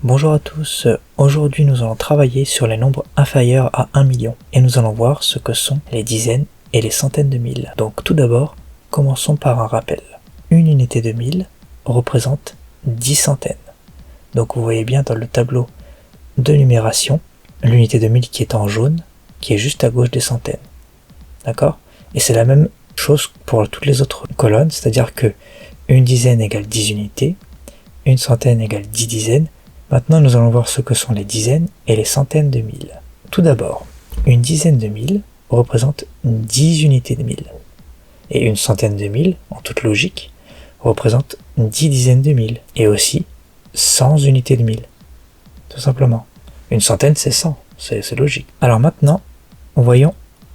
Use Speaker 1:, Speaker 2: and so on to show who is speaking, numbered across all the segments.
Speaker 1: Bonjour à tous, aujourd'hui nous allons travailler sur les nombres inférieurs à 1 million et nous allons voir ce que sont les dizaines et les centaines de mille. Donc tout d'abord, commençons par un rappel. Une unité de 1000 représente 10 centaines. Donc vous voyez bien dans le tableau de numération, l'unité de 1000 qui est en jaune, qui est juste à gauche des centaines. D'accord? Et c'est la même chose pour toutes les autres colonnes, c'est-à-dire que une dizaine égale 10 unités, une centaine égale 10 dizaines. Maintenant, nous allons voir ce que sont les dizaines et les centaines de mille. Tout d'abord, une dizaine de mille représente 10 unités de mille. Et une centaine de mille, en toute logique, représente 10 dizaines de mille. Et aussi 100 unités de mille. Tout simplement. Une centaine, c'est 100. C'est logique. Alors maintenant, voyons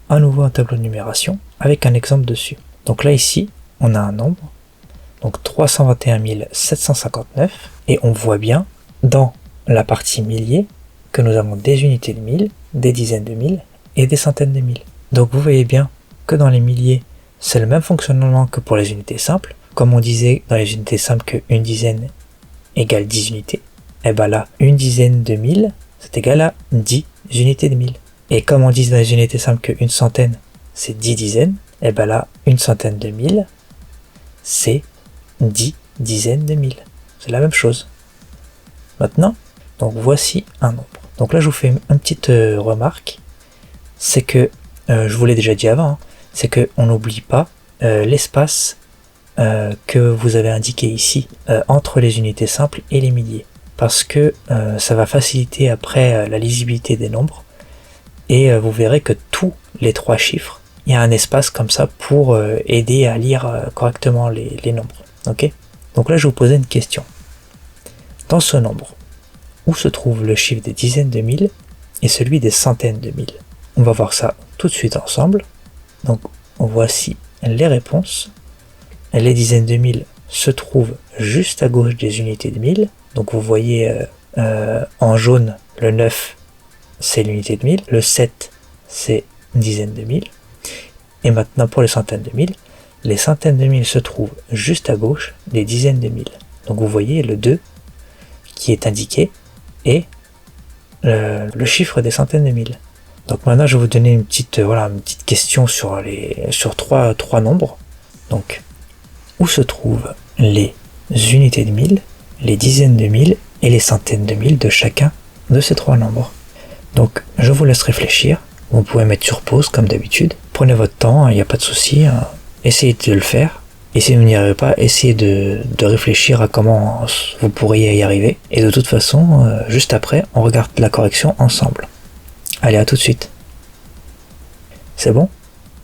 Speaker 1: à nouveau un tableau de numération avec un exemple dessus. Donc là, ici, on a un nombre. Donc 321 759. Et on voit bien dans la partie milliers que nous avons des unités de 1000, des dizaines de mille et des centaines de mille. Donc vous voyez bien que dans les milliers, c'est le même fonctionnement que pour les unités simples. Comme on disait dans les unités simples qu'une dizaine égale 10 unités, et bien là, une dizaine de mille, c'est égal à 10 unités de mille. Et comme on dit dans les unités simples qu'une centaine, c'est 10 dizaines, et bien là, une centaine de mille, c'est 10 dizaines de mille. C'est la même chose. Maintenant, donc voici un nombre. Donc là, je vous fais une petite remarque. C'est que, je vous l'ai déjà dit avant, c'est qu'on n'oublie pas l'espace que vous avez indiqué ici entre les unités simples et les milliers. Parce que ça va faciliter après la lisibilité des nombres. Et vous verrez que tous les trois chiffres, il y a un espace comme ça pour aider à lire correctement les nombres. Ok ? Donc là, je vais vous poser une question. Dans ce nombre, où se trouve le chiffre des dizaines de mille et celui des centaines de mille? On va voir ça tout de suite ensemble. Donc voici les réponses. Les dizaines de mille se trouvent juste à gauche des unités de mille. Donc vous voyez en jaune, le 9, c'est l'unité de 1000. Le 7, c'est une dizaine de mille. Et maintenant pour les centaines de mille, les centaines de mille se trouvent juste à gauche des dizaines de mille. Donc vous voyez le 2 qui est indiqué et le chiffre des centaines de mille. Donc maintenant je vais vous donner une petite question sur trois nombres. Donc où se trouvent les unités de mille, les dizaines de mille et les centaines de mille de chacun de ces trois nombres? Donc je vous laisse réfléchir. Vous pouvez mettre sur pause comme d'habitude. Prenez votre temps, il n'y a pas de souci. Essayez de le faire. Et si vous n'y arrivez pas, essayez de réfléchir à comment vous pourriez y arriver. Et de toute façon, juste après, on regarde la correction ensemble. Allez, à tout de suite. C'est bon ?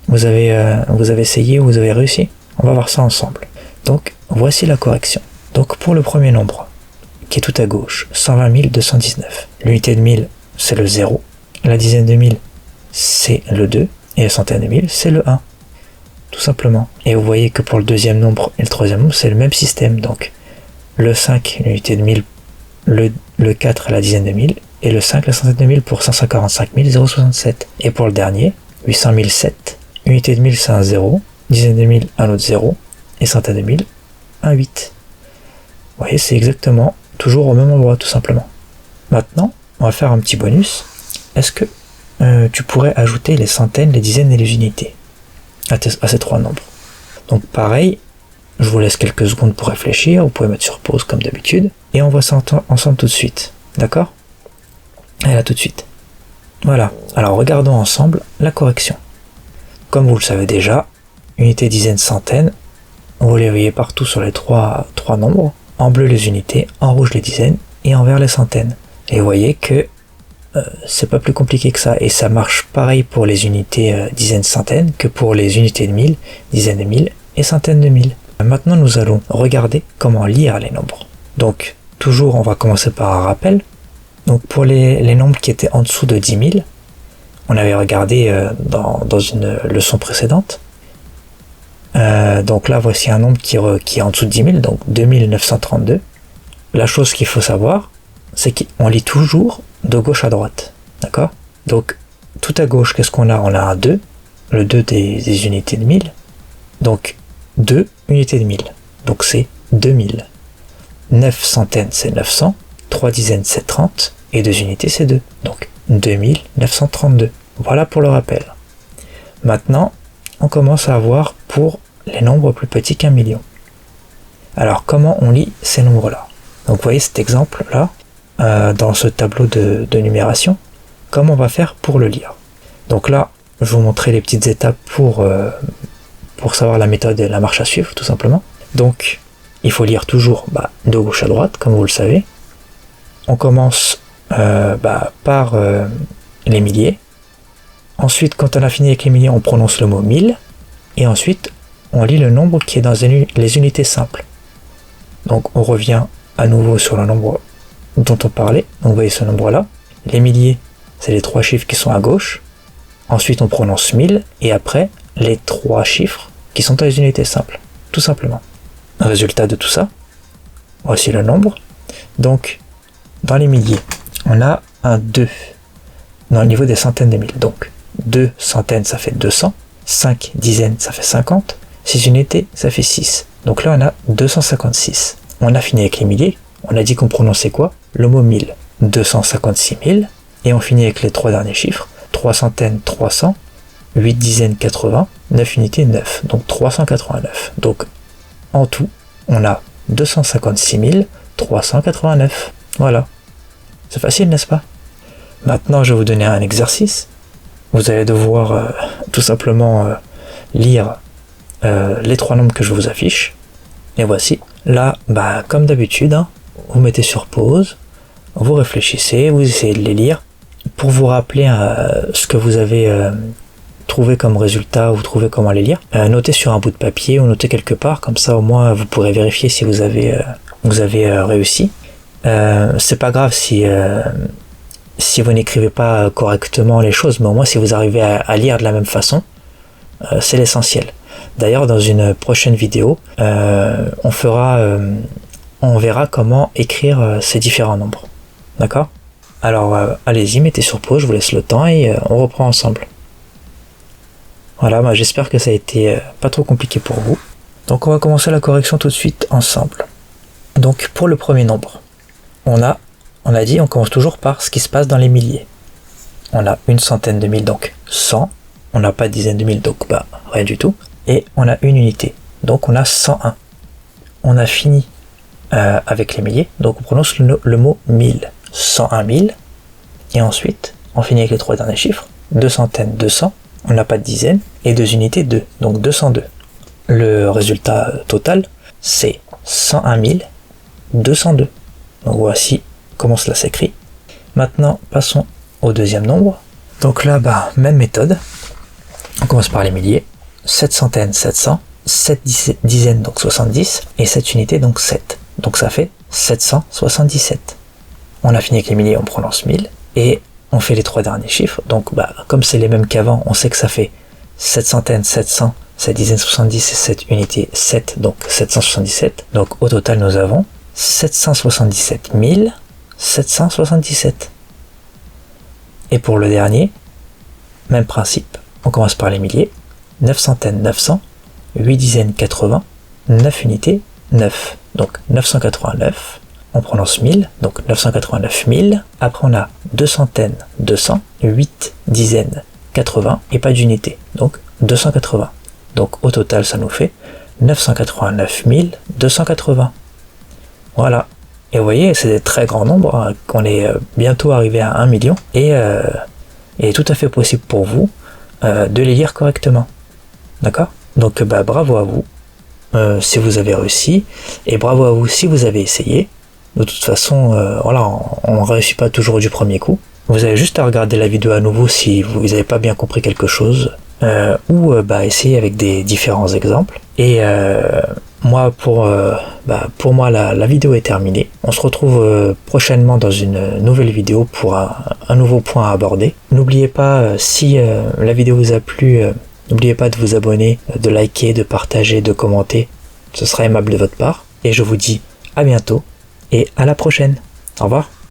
Speaker 1: Vous avez essayé, vous avez réussi ? On va voir ça ensemble. Donc, voici la correction. Donc, pour le premier nombre, qui est tout à gauche, 120 219. L'unité de 1000, c'est le 0. La dizaine de 1000, c'est le 2. Et la centaine de 1000, c'est le 1. Tout simplement. Et vous voyez que pour le deuxième nombre et le troisième nombre, c'est le même système. Donc, le 5, l'unité de 1000, le 4, la dizaine de 1000, et le 5, la centaine de 1000 pour 545 067. Et pour le dernier, 800 007, unité de 1000, c'est un 0, dizaine de 1000, un autre 0, et centaine de 1000, un 8. Vous voyez, c'est exactement toujours au même endroit, tout simplement. Maintenant, on va faire un petit bonus. Est-ce que tu pourrais ajouter les centaines, les dizaines et les unités à ces trois nombres? Donc pareil, je vous laisse quelques secondes pour réfléchir, vous pouvez mettre sur pause comme d'habitude, et on voit ça ensemble tout de suite, d'accord? Allez, à tout de suite. Voilà, alors regardons ensemble la correction. Comme vous le savez déjà, unité, dizaine, centaine, vous les voyez partout sur les trois nombres, en bleu les unités, en rouge les dizaines, et en vert les centaines. Et vous voyez que c'est pas plus compliqué que ça, et ça marche pareil pour les unités dizaines centaines que pour les unités de 1000, dizaines de 1000 et centaines de 1000. Maintenant nous allons regarder comment lire les nombres. Donc toujours on va commencer par un rappel. Donc pour les nombres qui étaient en dessous de 10 000, on avait regardé dans une leçon précédente. Donc là voici un nombre qui est en dessous de 10 000, donc 2932. La chose qu'il faut savoir, c'est qu'on lit toujours de gauche à droite, d'accord? Donc, tout à gauche, qu'est-ce qu'on a? On a un 2, le 2 des unités de 1000, donc 2 unités de 1000, donc c'est 2000. 9 centaines, c'est 900, 3 dizaines c'est 30, et 2 unités c'est 2. Donc 2932. Voilà pour le rappel. Maintenant, on commence à voir pour les nombres plus petits qu'1 million. Alors comment on lit ces nombres-là? Donc vous voyez cet exemple-là, dans ce tableau de numération, comment on va faire pour le lire. Donc là, je vais vous montrer les petites étapes pour savoir la méthode et la marche à suivre, tout simplement. Donc, il faut lire toujours de gauche à droite, comme vous le savez. On commence par les milliers. Ensuite, quand on a fini avec les milliers, on prononce le mot 1000. Et ensuite, on lit le nombre qui est dans les unités simples. Donc, on revient à nouveau sur le nombre dont on parlait. Donc, vous voyez ce nombre-là. Les milliers, c'est les 3 chiffres qui sont à gauche. Ensuite, on prononce 1000. Et après, les 3 chiffres qui sont dans les unités simples. Tout simplement. Résultat de tout ça, voici le nombre. Donc, dans les milliers, on a un 2 dans le niveau des centaines de mille. Donc, 2 centaines, ça fait 200. 5 dizaines, ça fait 50. 6 unités, ça fait 6. Donc là, on a 256. On a fini avec les milliers. On a dit qu'on prononçait quoi? Le mot 1000. 256 000. Et on finit avec les 3 derniers chiffres. 3 centaines, 300. 8 dizaines, 80. 9 unités, 9. Donc 389. Donc, en tout, on a 256 389. Voilà. C'est facile, n'est-ce pas? Maintenant, je vais vous donner un exercice. Vous allez devoir tout simplement lire les 3 nombres que je vous affiche. Et voici. Là, comme d'habitude, vous mettez sur pause, vous réfléchissez, vous essayez de les lire. Pour vous rappeler ce que vous avez trouvé comme résultat, vous trouvez comment les lire. Notez sur un bout de papier ou notez quelque part, comme ça au moins vous pourrez vérifier si vous avez réussi. C'est pas grave si vous n'écrivez pas correctement les choses, mais au moins si vous arrivez à lire de la même façon, c'est l'essentiel. D'ailleurs, dans une prochaine vidéo, on verra comment écrire ces différents nombres. D'accord? Alors, allez-y, mettez sur pause, je vous laisse le temps et on reprend ensemble. Voilà, j'espère que ça a été pas trop compliqué pour vous. Donc, on va commencer la correction tout de suite ensemble. Donc, pour le premier nombre, on a dit, on commence toujours par ce qui se passe dans les milliers. On a une centaine de mille, donc 100. On n'a pas de dizaines de mille, donc rien du tout. Et on a une unité, donc on a 101. On a fini avec les milliers, donc on prononce le mot 1000. 101 000. Et ensuite, on finit avec les 3 derniers chiffres. 2 centaines, 200. On n'a pas de dizaines. Et 2 unités, 2. Donc 202. Le résultat total, c'est 101 202. Donc voici comment cela s'écrit. Maintenant, passons au deuxième nombre. Donc là, même méthode. On commence par les milliers. 7 centaines, 700. 7 dizaines, donc 70. Et 7 unités, donc 7. Donc ça fait 777. On a fini avec les milliers, on prononce 1000. Et on fait les 3 derniers chiffres. Donc, comme c'est les mêmes qu'avant, on sait que ça fait 7 centaines, 700. 7 dizaines, 70 et 7 unités, 7. Donc 777. Donc au total, nous avons 777 777. Et pour le dernier, même principe. On commence par les milliers. 9 centaines, 900. 8 dizaines, 80. 9 unités, 9. Donc 989. On prononce 1000. Donc 989 000. Après, on a 2 centaines, 200. 8 dizaines, 80. Et pas d'unité. Donc 280. Donc au total, ça nous fait 989 280. Voilà. Et vous voyez, c'est des très grands nombres, qu'on est bientôt arrivé à 1 million. Et il est tout à fait possible pour vous de les lire correctement. D'accord? Donc bravo à vous si vous avez réussi. Et bravo à vous si vous avez essayé. De toute façon, on ne réussit pas toujours du premier coup. Vous avez juste à regarder la vidéo à nouveau si vous n'avez pas bien compris quelque chose. Ou essayer avec des différents exemples. Et moi, pour moi, la vidéo est terminée. On se retrouve prochainement dans une nouvelle vidéo pour un nouveau point à aborder. N'oubliez pas, si la vidéo vous a plu, n'oubliez pas de vous abonner, de liker, de partager, de commenter. Ce sera aimable de votre part. Et je vous dis à bientôt et à la prochaine. Au revoir.